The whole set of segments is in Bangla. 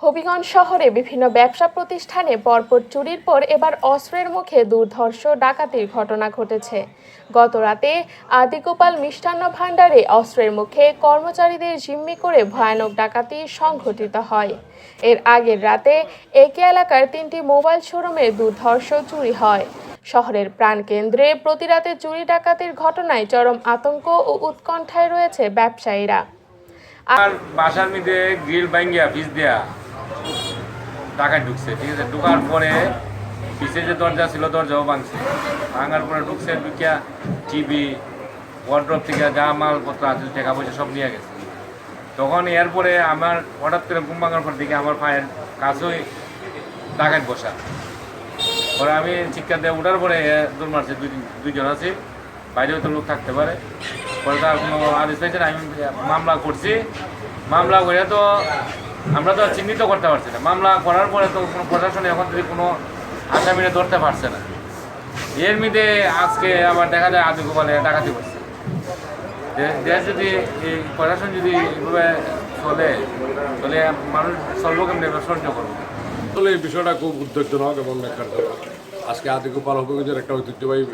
হবিগঞ্জ শহরে বিভিন্ন ব্যবসা প্রতিষ্ঠানে পরপর চুরির পর এবার অস্ত্রের মুখে দুর্ধর্ষ ডাকাতির ঘটনা ঘটেছে। গত রাতে আদিগোপাল মিষ্টান্ন ভাণ্ডারে অস্ত্রের মুখে কর্মচারীদের জিম্মি করে ভয়ানক ডাকাতি সংঘটিত হয়। এর আগের রাতে একই এলাকার 3টি মোবাইল শোরুমে দুর্ধর্ষ চুরি হয়। শহরের প্রাণকেন্দ্রে প্রতিরাতে চুরি ডাকাতির ঘটনায় চরম আতঙ্ক ও উৎকণ্ঠায় রয়েছে ব্যবসায়ীরা। আর বাসার মধ্যে গ্রিল ভাঙ্গিয়া পিস দেয়া টাকা ঢুকছে, ঠিক আছে। ঢুকার পরে পিছে যে দরজা ছিল দরজাও ভাঙছে, ভাঙার পরে ঢুকছে, ঢুকিয়া টিভি ওয়ার্ড্রপ থেকে যা মালপত্র আছে টাকা পয়সা সব নিয়ে গেছে। তখন এরপরে আমার হঠাৎ করে ঘুম ভাঙার পর দিকে আমার পায়ের কাছেই ডাকাত বসা, পরে আমি চিৎকার দিয়ে উঠার পরে দৌড় মারছে। দুইজন আছে, বাইরেও তো লোক থাকতে পারে। পরে তার কোনো আদেশ পাইছে না, আমি মামলা করছি। মামলা করে তো আমরা তো চিহ্নিত করতে পারছি না। মামলা করার পরে তো কোনো প্রশাসন এখন যদি কোনো আসামিরা ধরতে পারছে না। এর মধ্যে আজকে আবার দেখা যায় আদিগোপালে ডাকাতি করছে। দেশ যদি এই প্রশাসন যদি এইভাবে চলে তাহলে মানুষ চলবো কেমনি, সহ্য করবো। আসলে এই বিষয়টা খুব উদ্বেগজনক এবং ন্যাক্কারজনক। আজকে আদিগোপাল হবিগঞ্জের একটা ঐতিহ্যবাহী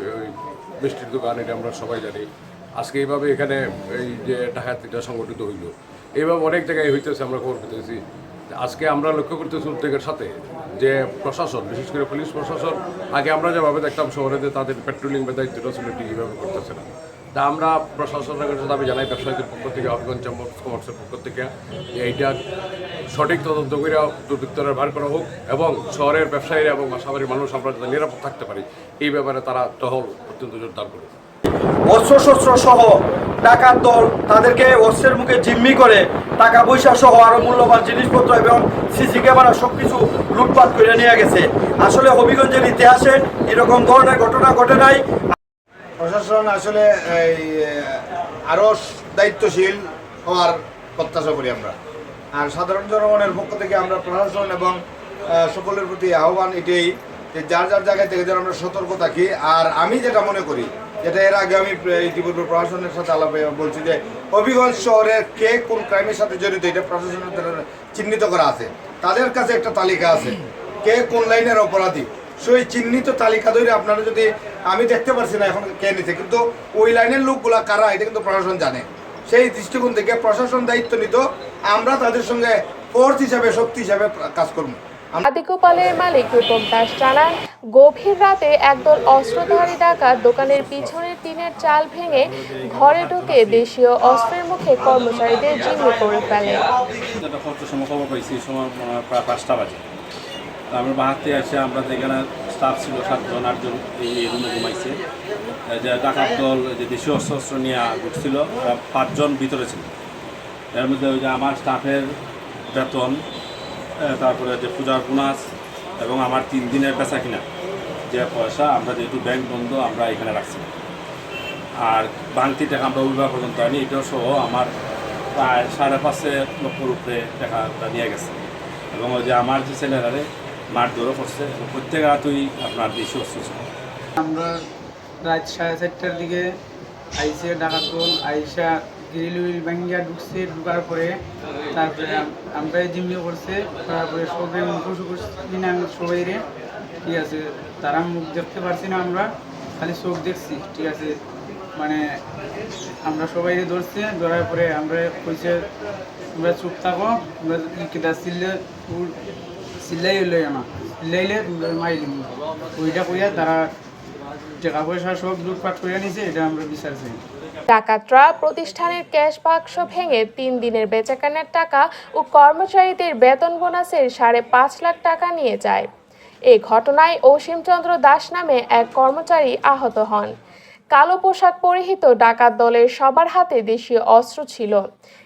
মিষ্টির দোকান, এটা আমরা সবাই জানি। আজকে এইভাবে এখানে এই যে ডাকাতিটা সংগঠিত হইল, এইভাবে অনেক জায়গায় হইতেছে, আমরা খবর পেতেছি। আজকে আমরা লক্ষ্য করতেছি উদ্বেগের সাথে যে প্রশাসন, বিশেষ করে পুলিশ প্রশাসন, আগে আমরা যেভাবে দেখতাম শহরে যে তাদের পেট্রোলিং বা দায়িত্বটা ছিল, ঠিক এইভাবে করতেছে না। তা আমরা প্রশাসনের কাছে দাবি জানাই, ব্যবসায়ীদের পক্ষ থেকে, হবিগঞ্জ চেম্বার অফ কমার্সের পক্ষ থেকে, যে এইটা সঠিক তদন্ত করে দুর্বৃত্তরা ভার করা হোক এবং শহরের ব্যবসায়ীরা এবং আশাবাড়ির মানুষ আমরা যাতে নিরাপদ থাকতে পারি, এই ব্যাপারে তারা টহল অত্যন্ত জোরদার করে। অস্ত্রশস্ত্র সহ ডাকাত দল তাদেরকে অস্ত্রের মুখে জিম্মি করে টাকা পয়সা সহ আরো মূল্যবান জিনিসপত্র এবং সিসি ক্যামেরা সবকিছু লুটপাট করে নিয়ে গেছে। আসলে হবিগঞ্জের ইতিহাসে এরকম ধরনের ঘটনা ঘটে নাই। প্রশাসন আসলে আরো দায়িত্বশীল হওয়ার প্রত্যাশা করি আমরা। আর সাধারণ জনগণের পক্ষ থেকে আমরা প্রশাসন এবং সকলের প্রতি আহ্বান এটাই যে যার যার জায়গা থেকে যেন আমরা সতর্ক থাকি। আর আমি যেটা মনে করি, যেটা এর আগে আমি ইতিপূর্বে প্রশাসনের সাথে আলাপে বলছি, যে হবিগঞ্জ শহরের কে কোন ক্রাইমের সাথে জড়িত এটা প্রশাসনের চিহ্নিত করা আছে। তাদের কাছে একটা তালিকা আছে কে কোন লাইনের অপরাধী। সেই চিহ্নিত তালিকা ধরে আপনারা যদি, আমি দেখতে পারছি না এখন কে নিচ্ছে, কিন্তু ওই লাইনের লোকগুলা কারা এটা কিন্তু প্রশাসন জানে। সেই দৃষ্টিকোণ থেকে প্রশাসন দায়িত্ব নিত, আমরা তাদের সঙ্গে ফোর্স হিসাবে, শক্তি হিসাবে কাজ করব। আদিগোপালের মালিক রূপক দাস জানান, গভীর রাতে একদল অস্ত্রধারী ডাকাত দোকানের পিছনের টিনের চাল ভেঙে ঘরে ঢুকে দেশীয় অস্ত্রের মুখে কর্মচারীদের জিম্মি করে ফেলে। খবর পাইছি সময় প্রায় 5টা বাজে। আমরা বাহাতে এসে আমরা যেখানে স্টাফ ছিল 7জন 8জন এই রুমে ঘুমাইছে। যে ডাকাত দল যে দেশীয় অস্ত্র নিয়ে ঘুরছিল, 5জন ভিতরে ছিল। এর মধ্যে ওই যে আমার স্টাফের বেতন, তারপরে যে পূজার বোনাস এবং আমার 3 দিনের বেচা কিনা যে পয়সা, আমরা যেহেতু ব্যাংক বন্ধ আমরা এখানে রাখছি। আর বাংতি টাকা আমরা উঠবা পর্যন্ত আনি, এটাও সহ আমার প্রায় 5.5 লক্ষর উপরে টাকাটা নিয়ে গেছে। এবং ওই যে আমার যে ছেলেরারে মারধরও করছে, প্রত্যেক রাতই আপনার দেশি অস্ত্র ছিল। আমরা রাত 4:30টার দিকে আইসে ডাকাত দল আইসা গ্রিল উইল ভাঙ্গিয়া ঢুকছে। ঢুকার পরে তারপরে আমরা জিম্মি করছে। তারপরে সবাই মুখোশ কিনে আমি সবাই রে, ঠিক আছে, তারা মুখ দেখতে পারছি না, আমরা খালি চোখ দেখছি, ঠিক আছে। মানে আমরা সবাই ধরছি, ধরার পরে আমরা কইছে তোমরা চুপ থাকো, তোমরা কেটা চিল্লাই হইল না, চিল্লাইলে তোমরা মারি দিব। ওইটা কইয়া তারা টাকা পয়সা সব লুটপাট করে নিছে, এটা আমরা বিচার চাই। ডাকাতরা প্রতিষ্ঠানের ক্যাশ বাক্স ভেঙে 3 দিনের বেচাকেনার টাকা ও কর্মচারীদের বেতন বোনাসের 5.5 লাখ টাকা নিয়ে যায়। এই ঘটনায় অসীমচন্দ্র দাস নামে এক কর্মচারী আহত হন। কালো পোশাক পরিহিত ডাকাত দলের সবার হাতে দেশীয় অস্ত্র ছিল।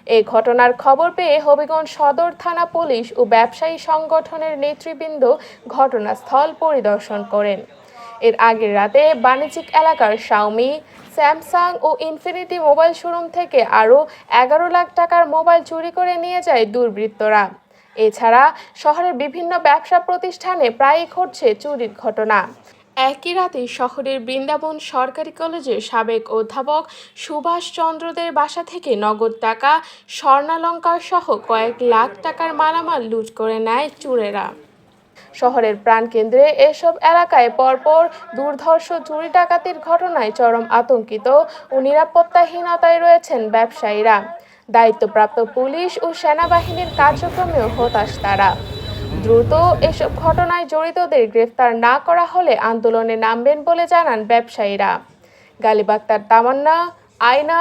এই ঘটনার খবর পেয়ে হবিগঞ্জ সদর থানা পুলিশ ও ব্যবসায়ী সংগঠনের নেতৃবৃন্দ ঘটনাস্থল পরিদর্শন করেন। এর আগের রাতে বাণিজ্যিক এলাকার শাওমি, স্যামসাং ও ইনফিনিটি মোবাইল শোরুম থেকে আরও 11 লাখ টাকার মোবাইল চুরি করে নিয়ে যায় দুর্বৃত্তরা। এছাড়া শহরের বিভিন্ন ব্যবসা প্রতিষ্ঠানে প্রায়ই ঘটছে চুরির ঘটনা। একই রাতে শহরের বৃন্দাবন সরকারি কলেজের সাবেক অধ্যাপক সুভাষ চন্দ্রদের বাসা থেকে নগদ টাকা, স্বর্ণালংকার সহ কয়েক লাখ টাকার মালামাল লুট করে নেয় চোরেরা। শহরের প্রাণকেন্দ্রে এসব এলাকায় পরপর দুর্ধর্ষ চুরি ডাকাতির ঘটনায় চরম আতঙ্কিত ও নিরাপত্তাহীনতায় রয়েছেন ব্যবসায়ীরা। দায়িত্বপ্রাপ্ত পুলিশ ও সেনাবাহিনীর কার্যক্রমেও হতাশ তারা। দ্রুত এসব ঘটনায় জড়িতদের গ্রেফতার না করা হলে আন্দোলনে নামবেন বলে জানান ব্যবসায়ীরা। গালিব আক্তার তামান্না, আয়না।